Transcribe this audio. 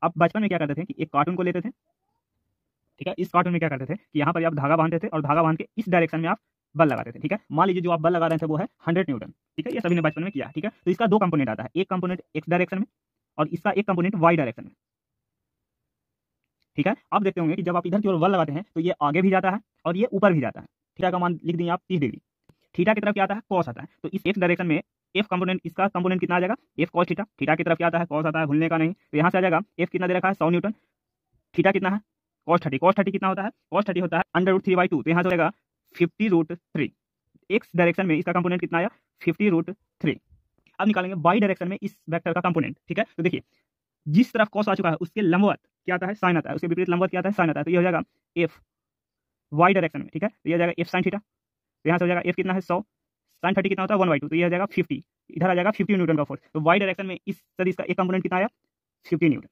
आप बचपन में क्या करते थे कि एक कार्टून को लेते थे, ठीक है। इस कार्टून में क्या करते थे कि यहाँ पर आप धागा बांधते थे और धागा बांध के इस डायरेक्शन में आप बल लगाते थे, ठीक है। मान लीजिए जो आप बल लगा रहे थे वो है 100 न्यूटन, ठीक है। ये सभी ने बचपन में किया, ठीक है। तो इसका दो कंपोनेंट आता है, एक कंपोनेंट एक्स डायरेक्शन में और इसका एक कंपोनेंट वाई डायरेक्शन में, ठीक है। आप देखते होंगे कि जब आप इधर की ओर बल लगाते हैं तो ये आगे भी जाता है और ये ऊपर भी जाता है। थीटा का मान लिख दिए आप 30 डिग्री। थीटा की तरफ क्या आता है, कॉस आता है। तो इस एक्स डायरेक्शन में एफ कंपोनेंट, इसका कंपोनेंट कितना आ जाएगा, एफ कॉस थीटा। थीटा की तरफ क्या आता है, कॉस आता है, भूलने का नहीं। तो यहाँ से आ जाएगा एफ कितना दे रखा है 100 न्यूटन, थीटा कितना है कॉस 30। कॉस 30 कितना होता है, कॉस 30 होता है √3/2। तो यहाँ से हो जाएगा 50√3। एक्स डायरेक्शन में इसका कंपोनेंट कितना आया 50√3। अब निकालेंगे वाई डायरेक्शन में इस वेक्टर का कंपोनेंट, ठीक है। तो देखिए जिस तरफ कॉस आ चुका है उसके लंबवत क्या आता है, साइन आता है, उसके विपरीत लंबवत क्या आता है, साइन आता है। तो ये हो जाएगा एफ वाई डायरेक्शन में, ठीक है। तो ये हो जाएगा एफ साइन थीटा। तो यहाँ से हो जाएगा एफ कितना है 100, साइन 30 कितना होता है 1/2। तो ये हो जाएगा 50, इधर आ जाएगा 50 न्यूटन का फोर्स। तो वाई डायरेक्शन में इस सदिश का एक कंपोनेंट कितना आया 50 न्यूटन।